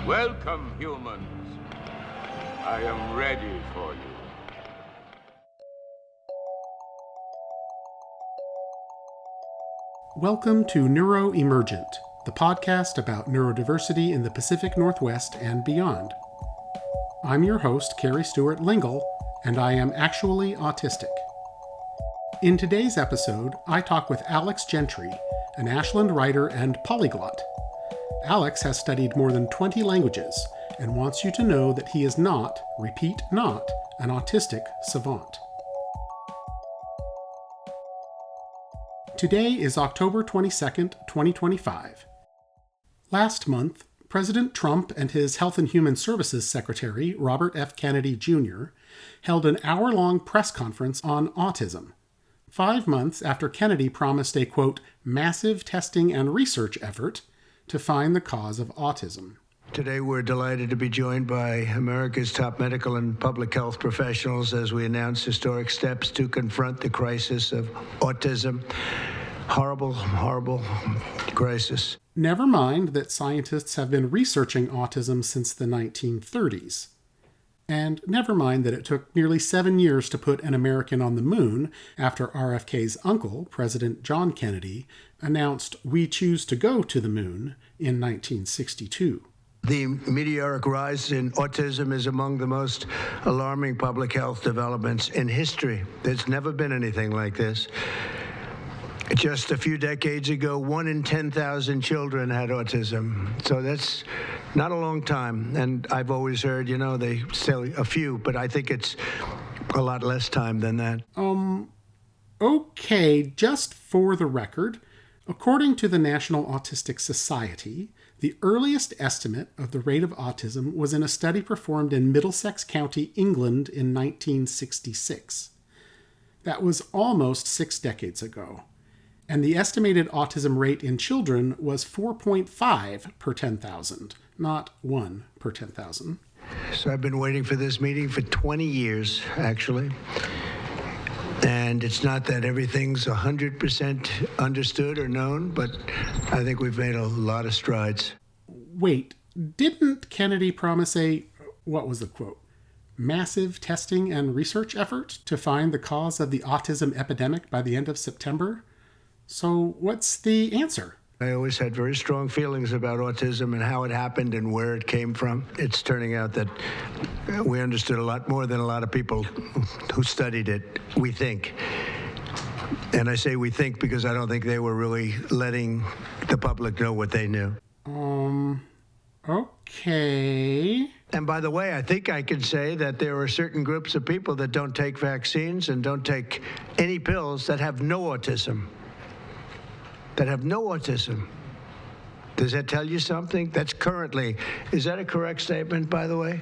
Welcome, humans. I am ready for you. Welcome to Neuroemergent, the podcast about neurodiversity in the Pacific Northwest and beyond. I'm your host, Carrie Stewart Lingle, and I am actually autistic. In today's episode, I talk with Alex Gentry, an Ashland writer and polyglot. Alex has studied more than 20 languages and wants you to know that he is not, repeat not, an autistic savant. Today is October 22nd, 2025. Last month, President Trump and his Health and Human Services Secretary, Robert F. Kennedy Jr., held an hour-long press conference on autism, 5 months after Kennedy promised a, quote, massive testing and research effort to find the cause of autism. Today, we're delighted to be joined by America's top medical and public health professionals as we announce historic steps to confront the crisis of autism. Horrible, horrible crisis. Never mind that scientists have been researching autism since the 1930s. And never mind that it took nearly 7 years to put an American on the moon after RFK's uncle, President John Kennedy, announced "We choose to go to the moon" in 1962. The meteoric rise in autism is among the most alarming public health developments in history. There's never been anything like this. Just a few decades ago, 1 in 10,000 children had autism. So that's not a long time. And I've always heard, they say a few, but I think it's a lot less time than that. Okay, just for the record, according to the National Autistic Society, the earliest estimate of the rate of autism was in a study performed in Middlesex County, England in 1966. That was almost 6 decades ago. And the estimated autism rate in children was 4.5 per 10,000, not 1 per 10,000. So I've been waiting for this meeting for 20 years, actually. And it's not that everything's 100% understood or known, but I think we've made a lot of strides. Wait, didn't Kennedy promise what was the quote? Massive testing and research effort to find the cause of the autism epidemic by the end of September? So what's the answer? I always had very strong feelings about autism and how it happened and where it came from. It's turning out that we understood a lot more than a lot of people who studied it, we think. And I say we think because I don't think they were really letting the public know what they knew. Okay. And by the way, I think I could say that there are certain groups of people that don't take vaccines and don't take any pills that have no autism. Does that tell you something? Is that a correct statement, by the way?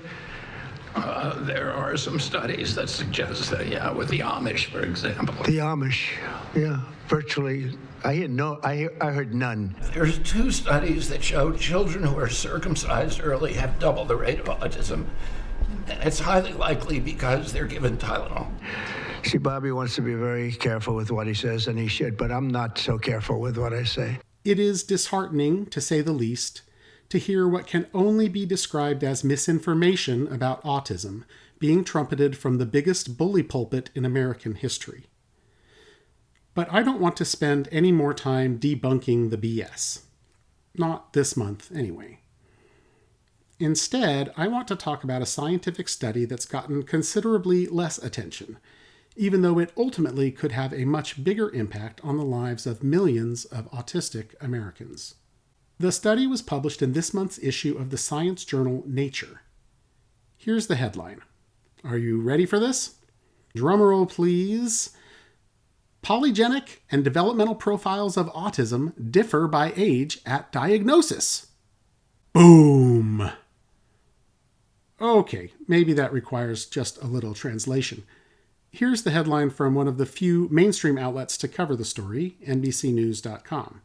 There are some studies that suggest that, with the Amish, for example. The Amish, yeah, virtually. I heard none. There's 2 studies that show children who are circumcised early have double the rate of autism. And it's highly likely because they're given Tylenol. See, Bobby wants to be very careful with what he says, and he should, but I'm not so careful with what I say. It is disheartening, to say the least, to hear what can only be described as misinformation about autism being trumpeted from the biggest bully pulpit in American history. But I don't want to spend any more time debunking the BS. Not this month, anyway. Instead, I want to talk about a scientific study that's gotten considerably less attention, even though it ultimately could have a much bigger impact on the lives of millions of autistic Americans. The study was published in this month's issue of the science journal Nature. Here's the headline. Are you ready for this? Drumroll, please. Polygenic and developmental profiles of autism differ by age at diagnosis. Boom! Okay, maybe that requires just a little translation. Here's the headline from one of the few mainstream outlets to cover the story, NBCnews.com.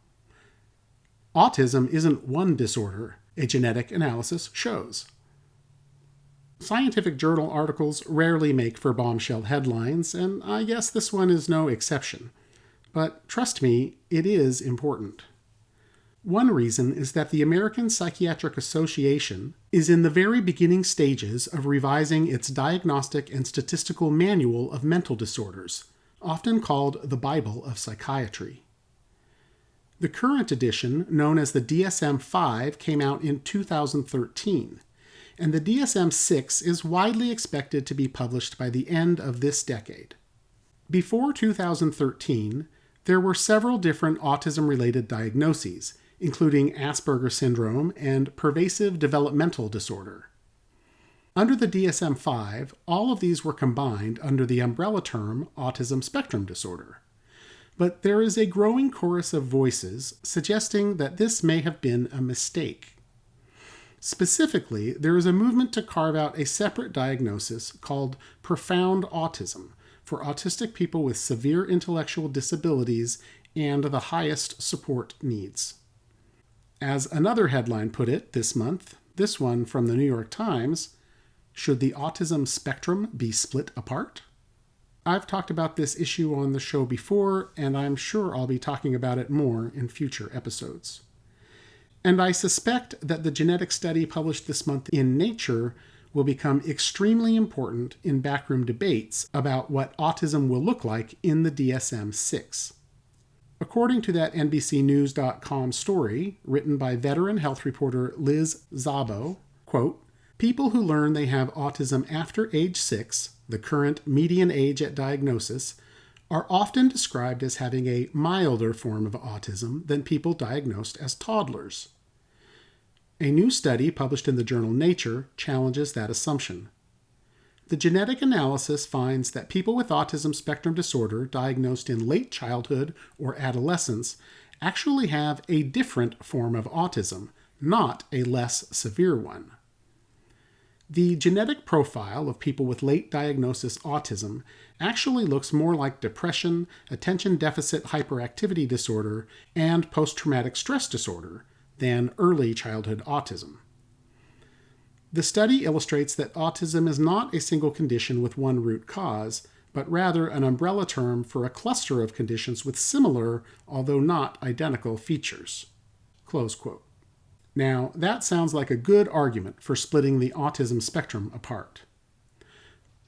Autism isn't one disorder, a genetic analysis shows. Scientific journal articles rarely make for bombshell headlines, and I guess this one is no exception. But trust me, it is important. One reason is that the American Psychiatric Association is in the very beginning stages of revising its Diagnostic and Statistical Manual of Mental Disorders, often called the Bible of Psychiatry. The current edition, known as the DSM-5, came out in 2013, and the DSM-6 is widely expected to be published by the end of this decade. Before 2013, there were several different autism-related diagnoses, including Asperger syndrome and pervasive developmental disorder. Under the DSM-5, all of these were combined under the umbrella term autism spectrum disorder. But there is a growing chorus of voices suggesting that this may have been a mistake. Specifically, there is a movement to carve out a separate diagnosis called profound autism for autistic people with severe intellectual disabilities and the highest support needs. As another headline put it this month, this one from the New York Times, should the autism spectrum be split apart? I've talked about this issue on the show before, and I'm sure I'll be talking about it more in future episodes. And I suspect that the genetic study published this month in Nature will become extremely important in backroom debates about what autism will look like in the DSM-6. According to that NBCnews.com story, written by veteran health reporter Liz Szabo, quote, people who learn they have autism after age 6, the current median age at diagnosis, are often described as having a milder form of autism than people diagnosed as toddlers. A new study published in the journal Nature challenges that assumption. The genetic analysis finds that people with autism spectrum disorder diagnosed in late childhood or adolescence actually have a different form of autism, not a less severe one. The genetic profile of people with late diagnosis autism actually looks more like depression, attention deficit hyperactivity disorder, and post-traumatic stress disorder than early childhood autism. The study illustrates that autism is not a single condition with one root cause, but rather an umbrella term for a cluster of conditions with similar, although not identical, features. Close quote. Now, that sounds like a good argument for splitting the autism spectrum apart.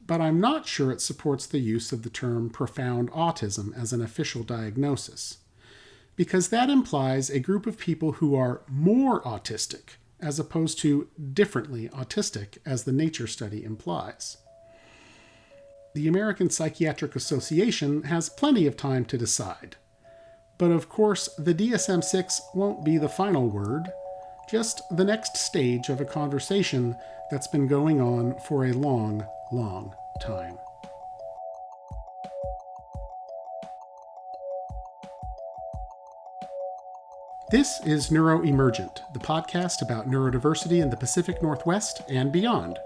But I'm not sure it supports the use of the term profound autism as an official diagnosis, because that implies a group of people who are more autistic, as opposed to differently autistic, as the Nature study implies. The American Psychiatric Association has plenty of time to decide. But of course, the DSM-6 won't be the final word, just the next stage of a conversation that's been going on for a long, long time. This is Neuroemergent, the podcast about neurodiversity in the Pacific Northwest and beyond.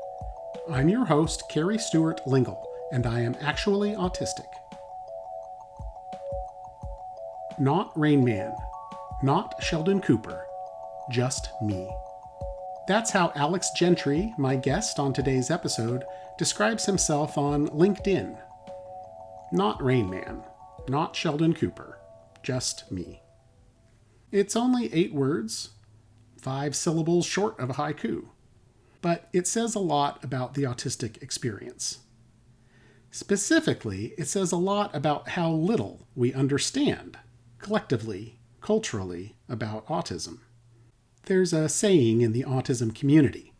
I'm your host, Carrie Stewart Lingle, and I am actually autistic. Not Rain Man, not Sheldon Cooper, just me. That's how Alex Gentry, my guest on today's episode, describes himself on LinkedIn. Not Rain Man, not Sheldon Cooper, just me. It's only 8 words, 5 syllables short of a haiku, but it says a lot about the autistic experience. Specifically, it says a lot about how little we understand, collectively, culturally, about autism. There's a saying in the autism community: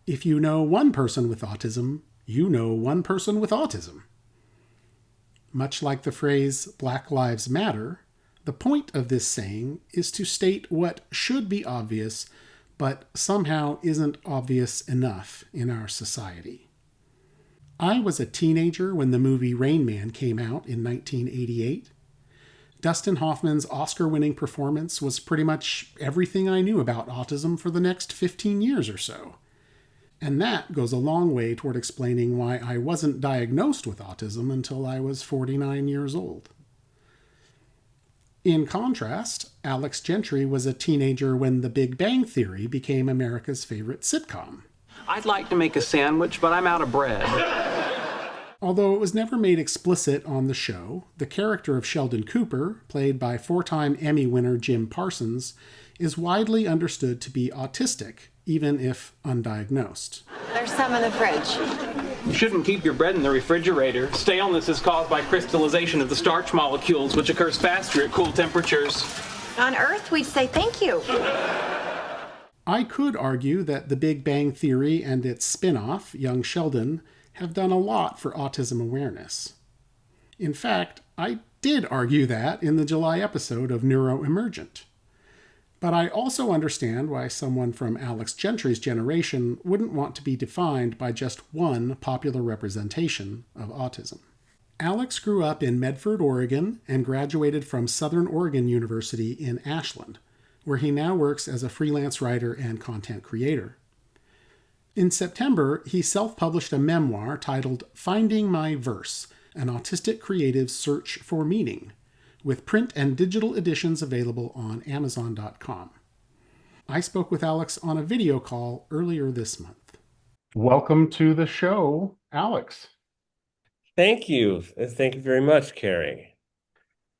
if you know one person with autism, you know one person with autism. Much like the phrase Black Lives Matter, the point of this saying is to state what should be obvious, but somehow isn't obvious enough in our society. I was a teenager when the movie Rain Man came out in 1988. Dustin Hoffman's Oscar-winning performance was pretty much everything I knew about autism for the next 15 years or so. And that goes a long way toward explaining why I wasn't diagnosed with autism until I was 49 years old. In contrast, Alex Gentry was a teenager when The Big Bang Theory became America's favorite sitcom. I'd like to make a sandwich, but I'm out of bread. Although it was never made explicit on the show, the character of Sheldon Cooper, played by 4-time Emmy winner Jim Parsons, is widely understood to be autistic, even if undiagnosed. There's some in the fridge. You shouldn't keep your bread in the refrigerator. Staleness is caused by crystallization of the starch molecules, which occurs faster at cool temperatures. On Earth, we'd say thank you. I could argue that The Big Bang Theory and its spin-off, Young Sheldon, have done a lot for autism awareness. In fact, I did argue that in the July episode of Neurodivergent. But I also understand why someone from Alex Gentry's generation wouldn't want to be defined by just one popular representation of autism. Alex grew up in Medford, Oregon, and graduated from Southern Oregon University in Ashland, where he now works as a freelance writer and content creator. In September, he self-published a memoir titled Finding My Verse, an autistic creative's search for meaning, with print and digital editions available on Amazon.com. I spoke with Alex on a video call earlier this month. Welcome to the show, Alex. Thank you. Thank you very much, Carrie.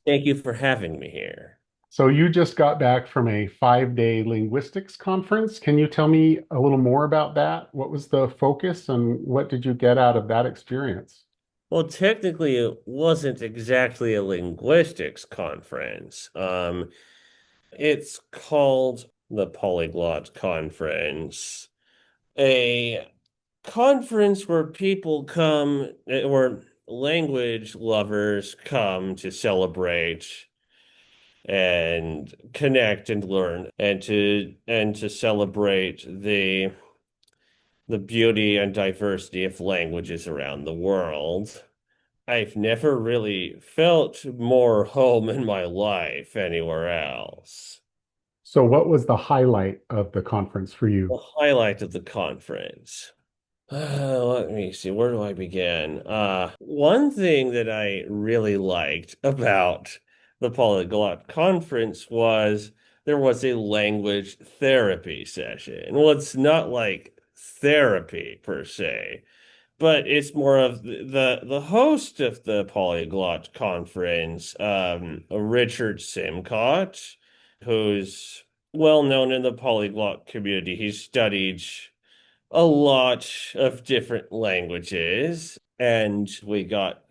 Thank you for having me here. So you just got back from a 5-day linguistics conference. Can you tell me a little more about that? What was the focus and what did you get out of that experience? Well, technically, it wasn't exactly a linguistics conference. It's called the Polyglot Conference, a conference where people come, where language lovers come to celebrate and connect and learn, and to celebrate the beauty and diversity of languages around the world. I've never really felt more home in my life anywhere else. So what was the highlight of the conference for you? The highlight of the conference. Let me see, where do I begin? One thing that I really liked about the Polyglot Conference was there was a language therapy session. Well, it's not like therapy per se, but it's more of the host of the Polyglot Conference, Richard Simcott, who's well known in the polyglot community. He's studied a lot of different languages, and we got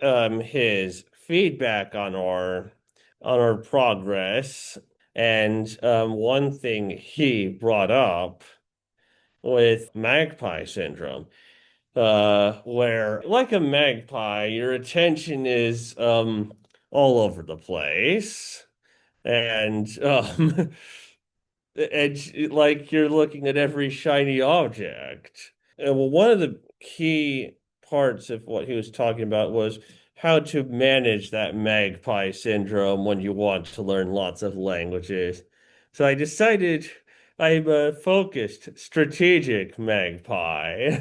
his feedback on our progress. And one thing he brought up with magpie syndrome, where, like a magpie, your attention is all over the place, and and like you're looking at every shiny object. And well, one of the key parts of what he was talking about was how to manage that magpie syndrome when you want to learn lots of languages. So I decided I'm a focused, strategic magpie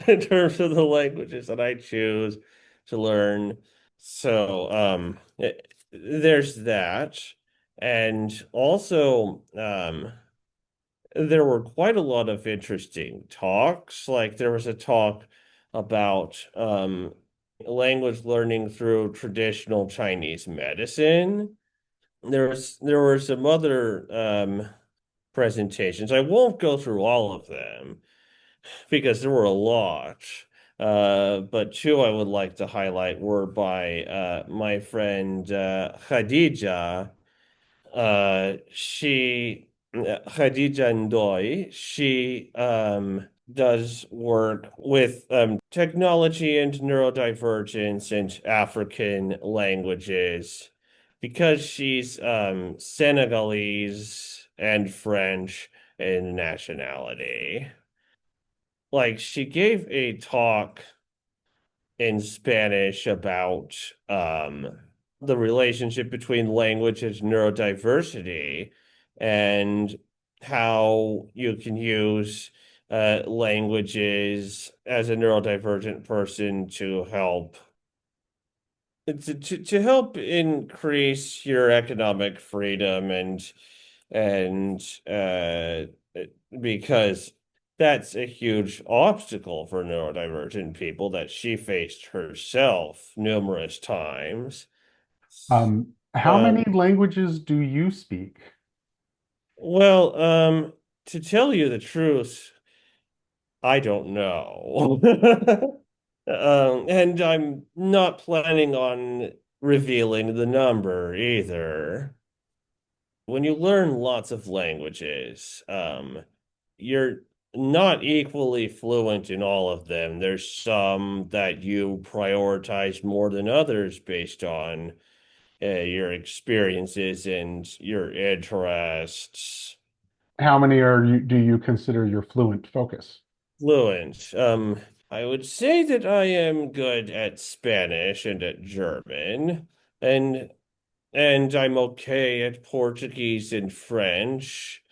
in terms of the languages that I choose to learn. So there's that. And also, there were quite a lot of interesting talks. Like there was a talk about language learning through traditional Chinese medicine. There were some other presentations. I won't go through all of them because there were a lot. But two I would like to highlight were by my friend Khadija. Khadija Ndoy, she does work with technology and neurodivergence and African languages because she's Senegalese and French in nationality. Like, she gave a talk in Spanish about the relationship between language and neurodiversity and how you can use languages as a neurodivergent person to help increase your economic freedom and because that's a huge obstacle for neurodivergent people that she faced herself numerous times. How many languages do you speak? Well, to tell you the truth, I don't know. And I'm not planning on revealing the number either. When you learn lots of languages, you're not equally fluent in all of them. There's some that you prioritize more than others based on your experiences and your interests. How many are you do you consider your fluent focus? Fluent. I would say that I am good at Spanish and at German, and I'm okay at Portuguese and French.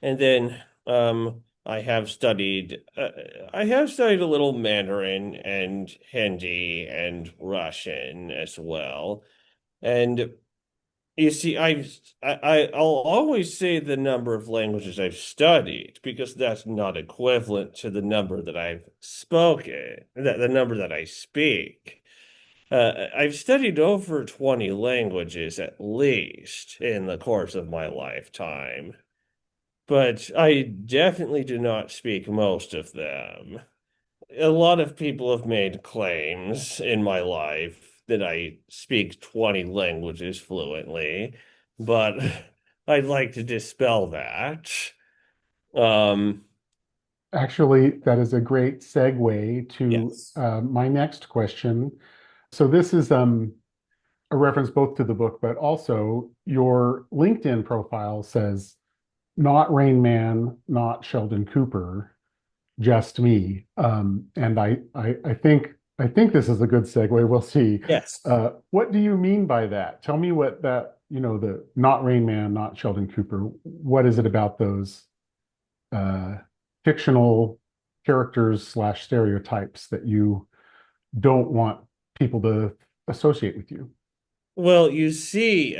And then I have studied a little Mandarin and Hindi and Russian as well. And you see, I'll always say the number of languages I've studied because that's not equivalent to the number that I've spoken, the number that I speak. I've studied over 20 languages at least in the course of my lifetime, but I definitely do not speak most of them. A lot of people have made claims in my life that I speak 20 languages fluently, but I'd like to dispel that. Um, Actually, that is a great segue to yes. my next question. So this is a reference both to the book, but also your LinkedIn profile says, not Rain Man, not Sheldon Cooper, just me. And I think this is a good segue. We'll see. Yes. What do you mean by that? Tell me what that, the not Rain Man, not Sheldon Cooper. What is it about those uh, fictional characters slash stereotypes that you don't want people to associate with you? Well, you see,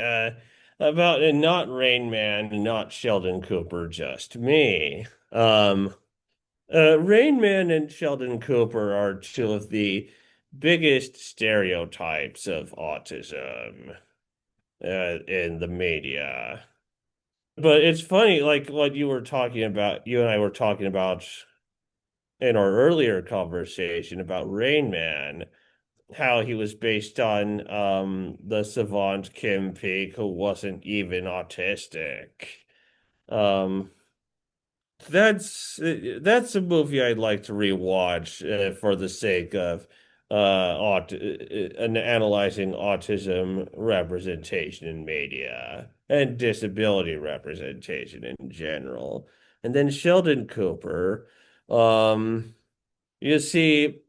about not Rain Man, not Sheldon Cooper, just me. Rain Man and Sheldon Cooper are two of the biggest stereotypes of autism in the media. But it's funny, like what you were talking about, you and I were talking about in our earlier conversation about Rain Man, how he was based on the savant Kim Peek, who wasn't even autistic. Um, that's a movie I'd like to rewatch for the sake of analyzing autism representation in media and disability representation in general. And then Sheldon Cooper, um, you see,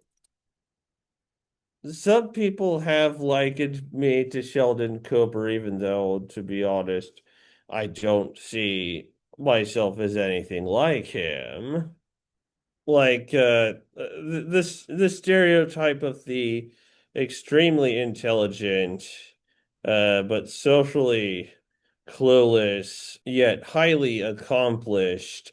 some people have likened me to Sheldon Cooper, even though, to be honest, I don't see myself as anything like him. Like the stereotype of the extremely intelligent, but socially clueless yet highly accomplished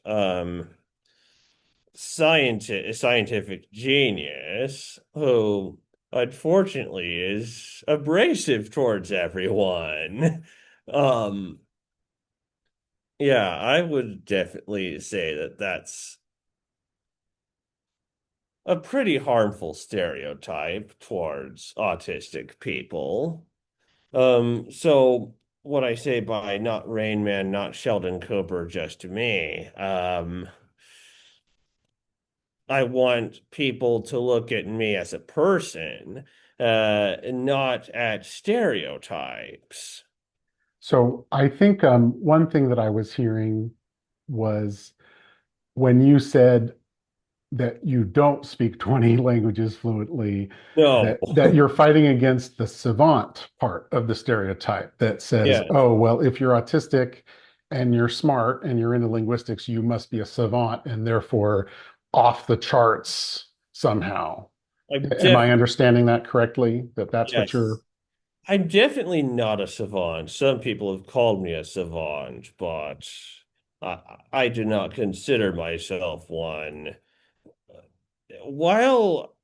scientific genius who unfortunately is abrasive towards everyone. Um, yeah, I would definitely say that that's a pretty harmful stereotype towards autistic people. So what I say by not Rain Man, not Sheldon Cooper, just to me, I want people to look at me as a person, not at stereotypes. So I think one thing that I was hearing was when you said that you don't speak 20 languages fluently, No. that you're fighting against the savant part of the stereotype that says, Yes. oh, well, if you're autistic and you're smart and you're into linguistics, you must be a savant and therefore off the charts somehow. I'm Am def I understanding that correctly? That that's what yes. you're. I'm definitely not a savant. Some people have called me a savant, but I do not consider myself one. While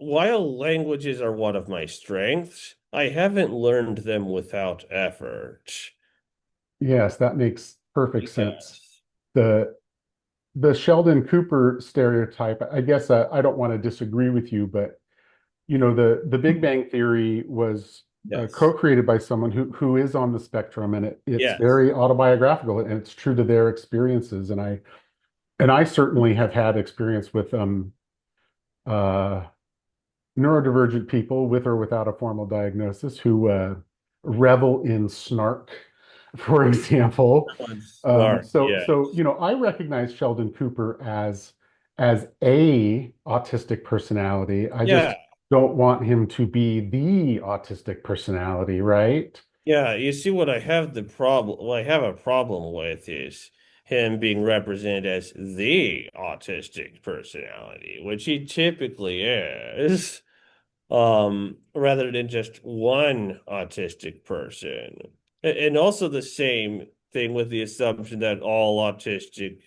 languages are one of my strengths, I haven't learned them without effort. Yes, that makes perfect sense. Yes. The Sheldon Cooper stereotype, I guess I don't want to disagree with you, but the Big Bang Theory was Yes. co-created by someone who is on the spectrum, and it's Yes. very autobiographical, and it's true to their experiences. And I certainly have had experience with uh, neurodivergent people with or without a formal diagnosis who revel in snark, for example. Smart. So Yes. I recognize Sheldon Cooper as a autistic personality. I Yeah. just don't want him to be the autistic personality, right? Yeah, you see what I have the problem what I have a problem with is him being represented as the autistic personality, which he typically is, rather than just one autistic person. And also the same thing with the assumption that all autistic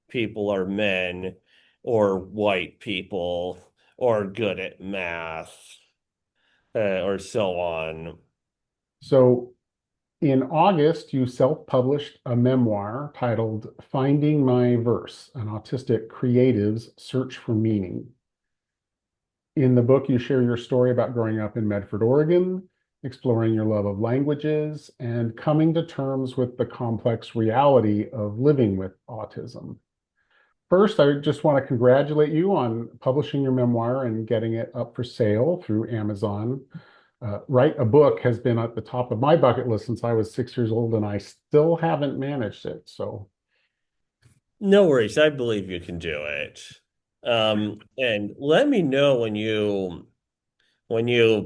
people are men or white people or good at math, or so on. So in August, you self-published a memoir titled Finding My Verse, an autistic creative's search for meaning. In the book, you share your story about growing up in Medford, Oregon, exploring your love of languages, and coming to terms with the complex reality of living with autism. First, I just want to congratulate you on publishing your memoir and getting it up for sale through Amazon. Write a book has been at the top of my bucket list since I was 6 years old, and I still haven't managed it. So No worries, I believe you can do it. And let me know when you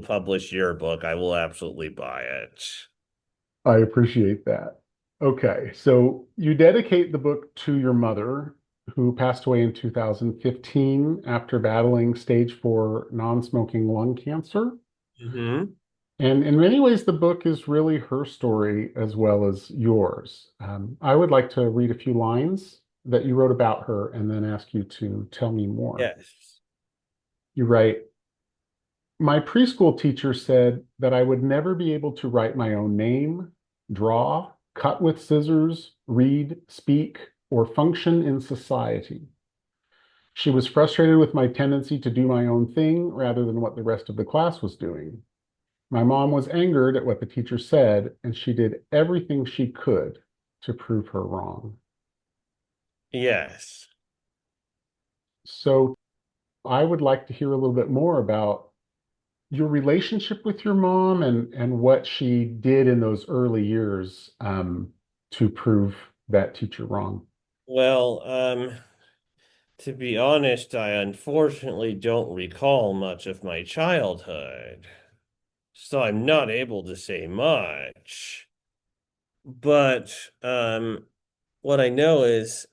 publish your book. I will absolutely buy it. I appreciate that. Okay, so you dedicate the book to your mother, who passed away in 2015 after battling stage 4 non-smoking lung cancer. Hmm. And in many ways, the book is really her story as well as yours. I would like to read a few lines that you wrote about her and then ask you to tell me more. Yes. You write, my preschool teacher said that I would never be able to write my own name, draw, cut with scissors, read, speak, or function in society. She was frustrated with my tendency to do my own thing rather than what the rest of the class was doing. My mom was angered at what the teacher said, and she did everything she could to prove her wrong. Yes. So I would like to hear a little bit more about your relationship with your mom and what she did in those early years to prove that teacher wrong. Well, to be honest, I unfortunately don't recall much of my childhood, so I'm not able to say much. But what I know is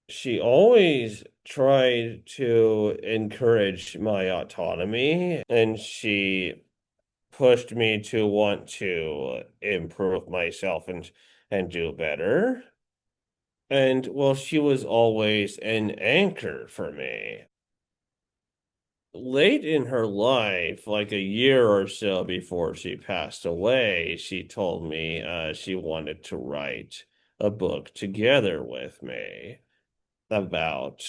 she always tried to encourage my autonomy, and she pushed me to want to improve myself and do better. And well, she was always an anchor for me. Late in her life, like a year or so before she passed away, she told me she wanted to write a book together with me about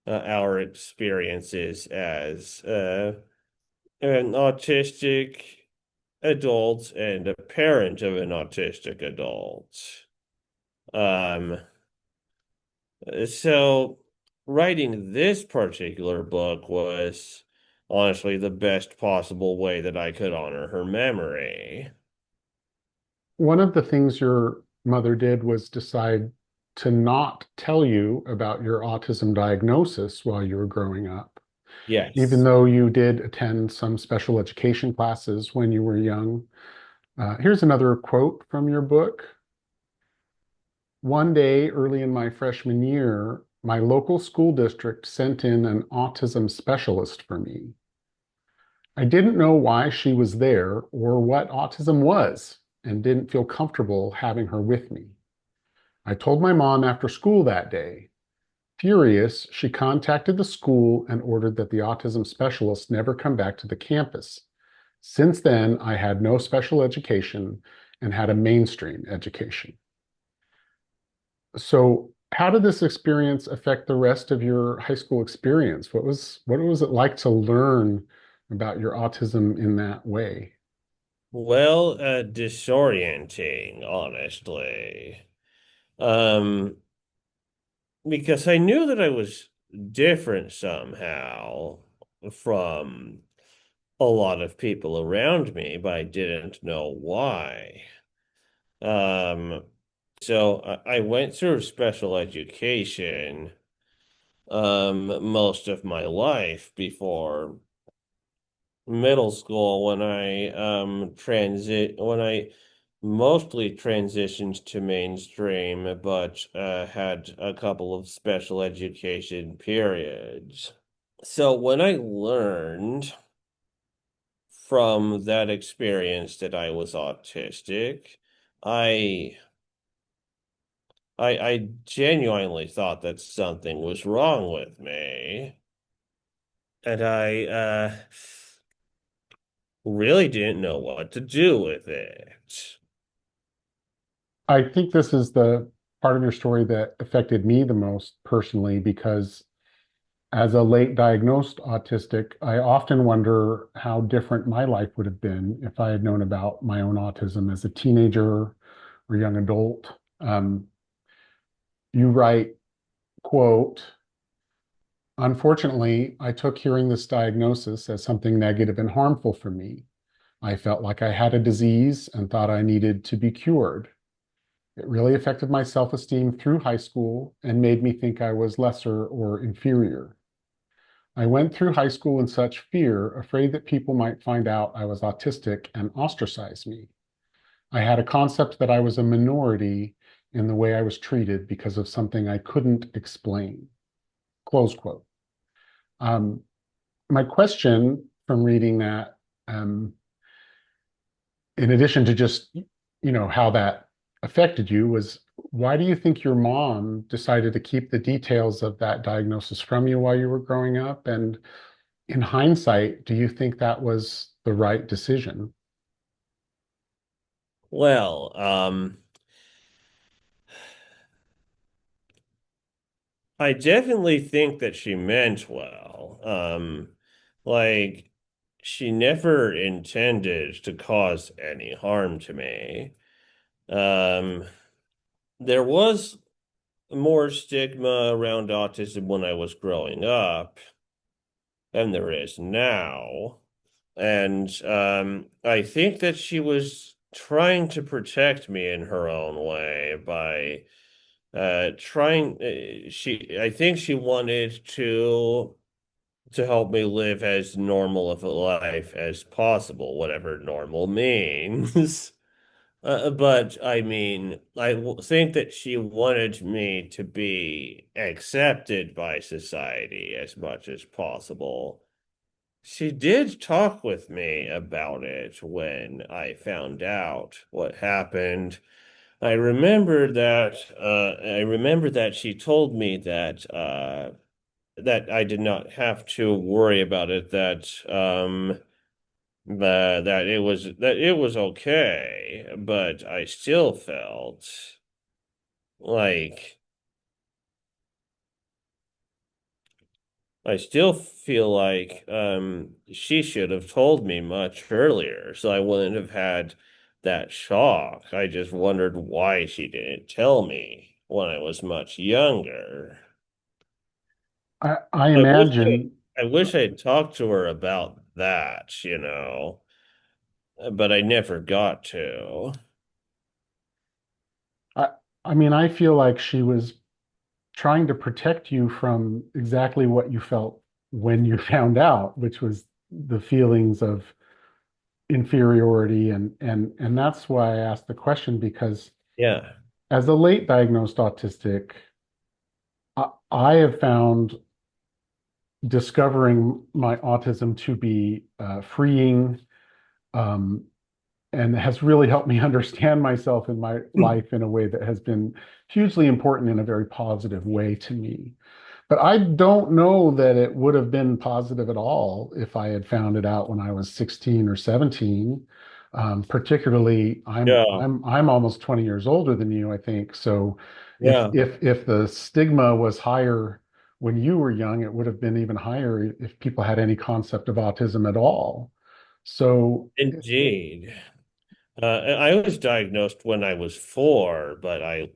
our experiences as an autistic adult and a parent of an autistic adult. Um, so writing this particular book was honestly the best possible way that I could honor her memory. One of the things your mother did was decide to not tell you about your autism diagnosis while you were growing up, even Yes. though you did attend some special education classes when you were young. Here's another quote from your book. One day early in my freshman year, my local school district sent in an autism specialist for me. I didn't know why she was there or what autism was and didn't feel comfortable having her with me. I told my mom after school that day. Furious, she contacted the school and ordered that the autism specialist never come back to the campus. Since then, I had no special education and had a mainstream education. So how did this experience affect the rest of your high school experience? What was it like to learn about your autism in that way? Well, disorienting, honestly. Um, because I knew that I was different somehow from a lot of people around me, but I didn't know why. Um, so I went through special education most of my life before middle school when I mostly transitioned to mainstream, but had a couple of special education periods. So when I learned from that experience that I was autistic, I I genuinely thought that something was wrong with me. And I really didn't know what to do with it. I think this is the part of your story that affected me the most personally because as a late diagnosed autistic, I often wonder how different my life would have been if I had known about my own autism as a teenager or young adult. You write, quote, "Unfortunately, I took hearing this diagnosis as something negative and harmful for me. I felt like I had a disease and thought I needed to be cured. It really affected my self-esteem through high school and made me think I was lesser or inferior. I went through high school in such fear, afraid that people might find out I was autistic and ostracize me. I had a concept that I was a minority in the way I was treated because of something I couldn't explain." Close quote. Um, my question from reading that, in addition to just, how that affected you, was why do you think your mom decided to keep the details of that diagnosis from you while you were growing up? And in hindsight, do you think that was the right decision? Well, I definitely think that she meant well. Like she never intended to cause any harm to me. Um, there was more stigma around autism when I was growing up than there is now. And I think that she was trying to protect me in her own way by trying I think she wanted to help me live as normal of a life as possible, whatever normal means. But I mean, think that she wanted me to be accepted by society as much as possible. She did talk with me about it when I found out what happened. I remember that she told me that I did not have to worry about it, that it was okay, but I still felt like I still feel like she should have told me much earlier, so I wouldn't have had that shock. I just wondered why she didn't tell me when I was much younger. I I wish imagine, I wish I had talked to her about that, but I never got to. I, I mean, I feel like she was trying to protect you from exactly what you felt when you found out, which was the feelings of inferiority. And that's why I asked the question, because Yeah. as a late diagnosed autistic, I have found discovering my autism to be freeing, um, and has really helped me understand myself in my life in a way that has been hugely important in a very positive way to me. But I don't know that it would have been positive at all if I had found it out when I was 16 or 17. Particularly, Yeah, I'm almost 20 years older than you, I think. So yeah. if the stigma was higher when you were young, it would have been even higher if people had any concept of autism at all. So Indeed. I was diagnosed when I was 4, but I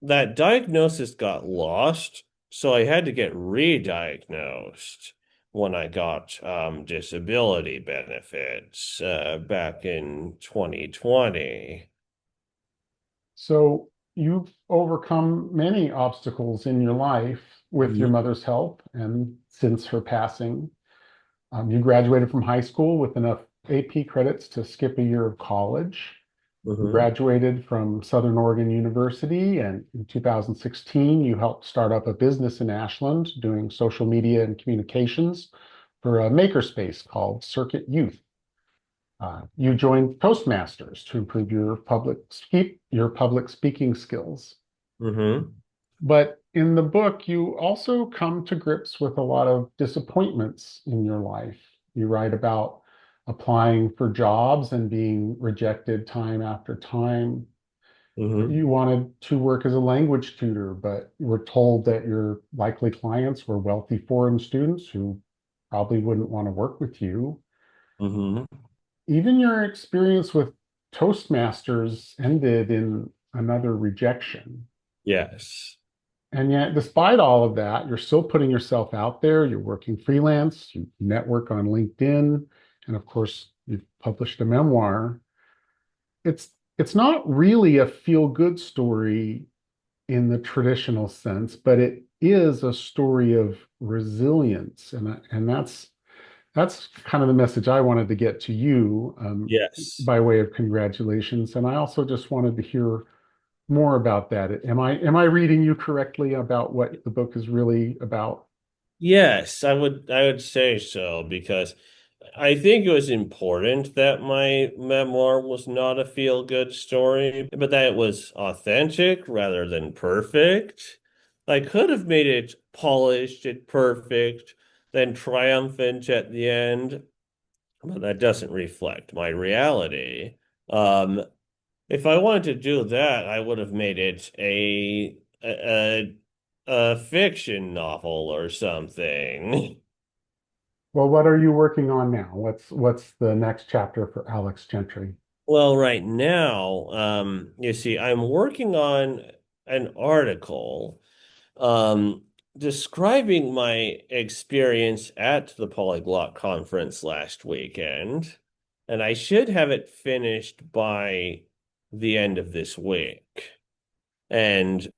that diagnosis got lost, so I had to get re-diagnosed when I got disability benefits back in 2020. So you've overcome many obstacles in your life with your Mhm. mother's help and since her passing. You graduated from high school with enough AP credits to skip a year of college. You Mhm. graduated from Southern Oregon University, and in 2016, you helped start up a business in Ashland doing social media and communications for a makerspace called Circuit Youth. You joined Toastmasters to improve your public speaking skills. Mhm. But in the book, you also come to grips with a lot of disappointments in your life. You write about applying for jobs and being rejected time after time. Mhm. You wanted to work as a language tutor, but you were told that your likely clients were wealthy foreign students who probably wouldn't want to work with you. Mhm. Even your experience with Toastmasters ended in another rejection. Yes. And yet, despite all of that, you're still putting yourself out there. You're working freelance, you network on LinkedIn, and of course, you've published a memoir. It's not really a feel-good story in the traditional sense, but it is a story of resilience, and that's kind of the message I wanted to get to you Yes. by way of congratulations. And I also just wanted to hear more about that. Am I reading you correctly about what the book is really about? Yes, I would say so because I think it was important that my memoir was not a feel-good story, but that it was authentic rather than perfect. I could have made it polished and perfect, then triumphant at the end, but that doesn't reflect my reality. Um, if I wanted to do that, I would have made it a fiction novel or something. Well, what are you working on now? What's the next chapter for Alex Gentry? Well, right now, you see, I'm working on an article um, describing my experience at the Polyglot conference last weekend, and I should have it finished by the end of this week. And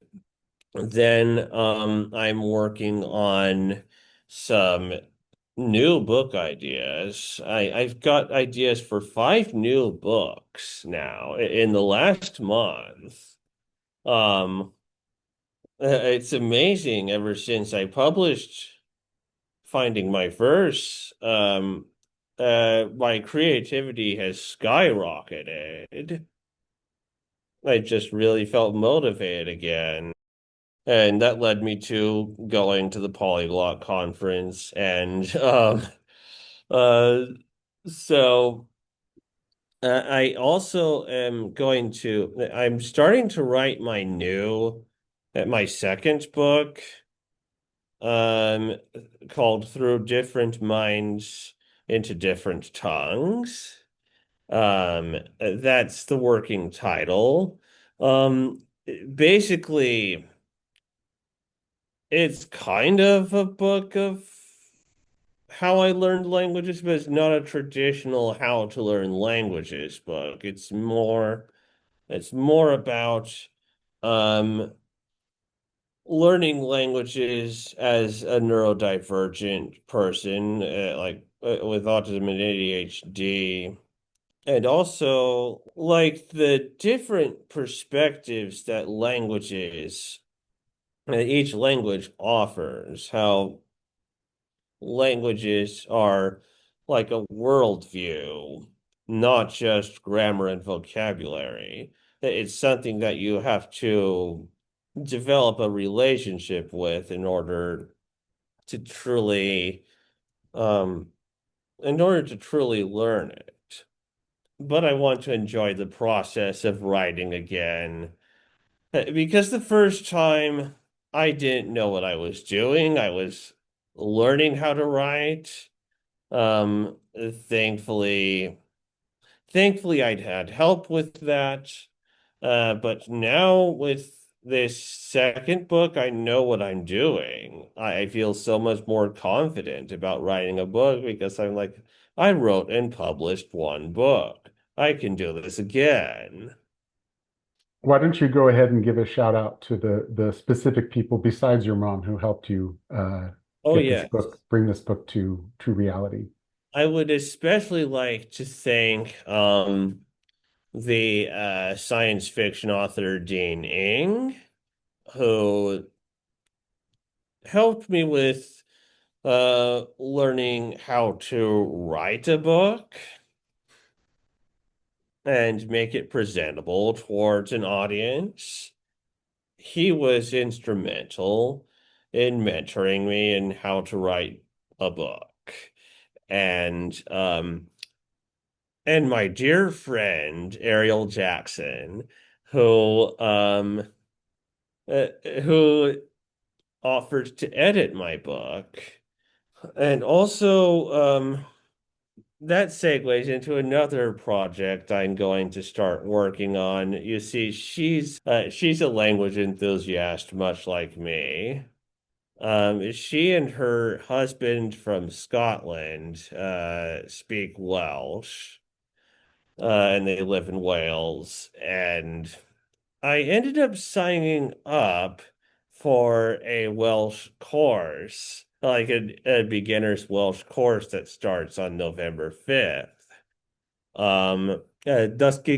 then I'm working on some new book ideas. I've got ideas for 5 new books now in the last month. Um, it's amazing ever since I published Finding My Verse. My creativity has skyrocketed. I just really felt motivated again. And that led me to going to the Polyglot conference. And uh, so I also am I'm starting to write my second book, um, called Through Different Minds into Different Tongues. That's the working title. Um, Basically, it's kind of a book of how I learned languages, but it's not a traditional how to learn languages book. It's more about um learning languages as a neurodivergent person, with autism and ADHD, and also like the different perspectives that each language offers, how languages are like a worldview, not just grammar and vocabulary. It's something that you have to develop a relationship with to truly, um, in order to truly learn it. but I want to enjoy the process of writing again. Because the first time I didn't know what I was doing. I was learning how to write. Um, thankfully, thankfully I'd had help with that. But now with this second book, I know what I'm doing. I feel so much more confident about writing a book because I'm like, I wrote and published one book. I can do this again. Why don't you go ahead and give a shout out to the specific people besides your mom who helped you Oh, get this yes. book, bring this book to reality? I would especially like to thank the science fiction author Dean Ing, who helped me with learning how to write a book and make it presentable towards an audience. He was instrumental in mentoring me in how to write a book. And my dear friend Ariel Jackson, who who offered to edit my book. And also, that segues into another project I'm going to start working on. You see, she's a language enthusiast, much like me. She and her husband from Scotland speak Welsh, and they live in Wales. And I ended up signing up for a Welsh course, like a beginner's Welsh course that starts on November 5th. Dysgu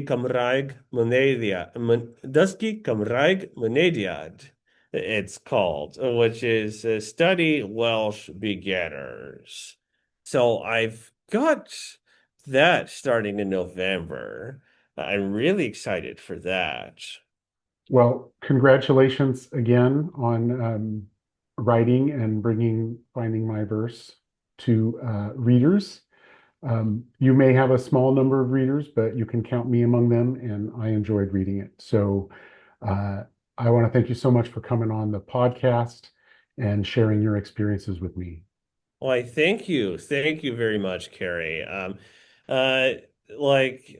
Cymraeg Dysgu Cymraeg Mynediad, it's called, which is Study Welsh Beginners. So I've got that starting in November. I'm really excited for that. Well, congratulations again on writing and Finding My Verse to readers. You may have a small number of readers, but you can count me among them, and I enjoyed reading it. So I want to thank you so much for coming on the podcast and sharing your experiences with me. Why, thank you. Thank you very much, Carrie. Uh, like,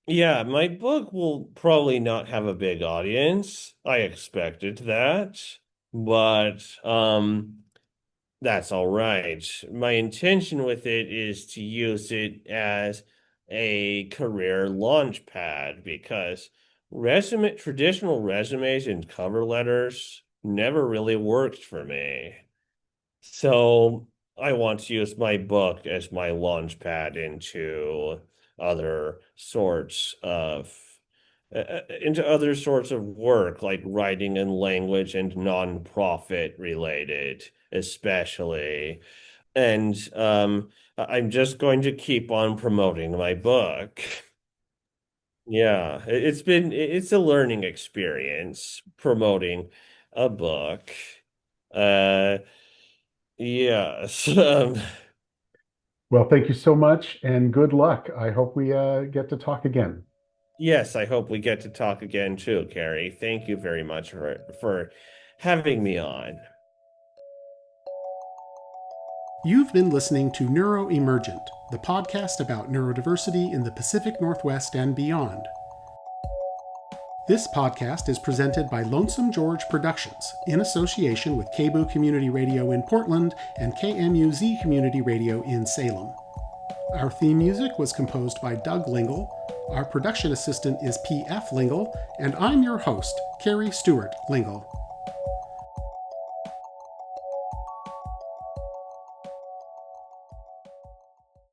yeah, my book will probably not have a big audience. I expected that, but that's all right. My intention with it is to use it as a career launch pad because traditional resumes and cover letters never really worked for me. So I want to use my book as my launch pad other sorts of into other sorts of work like writing and language and nonprofit related, especially. And I'm just going to keep on promoting my book. Yeah, it's a learning experience promoting a book. Uh, yes. Well, thank you so much and good luck. I hope we get to talk again. Yes, I hope we get to talk again too, Carrie. Thank you very much for having me on. You've been listening to Neuroemergent, the podcast about neurodiversity in the Pacific Northwest and beyond. This podcast is presented by Lonesome George Productions in association with KBOO Community Radio in Portland and KMUZ Community Radio in Salem. Our theme music was composed by Doug Lingle. Our production assistant is P.F. Lingle, and I'm your host, Carrie Stewart Lingle.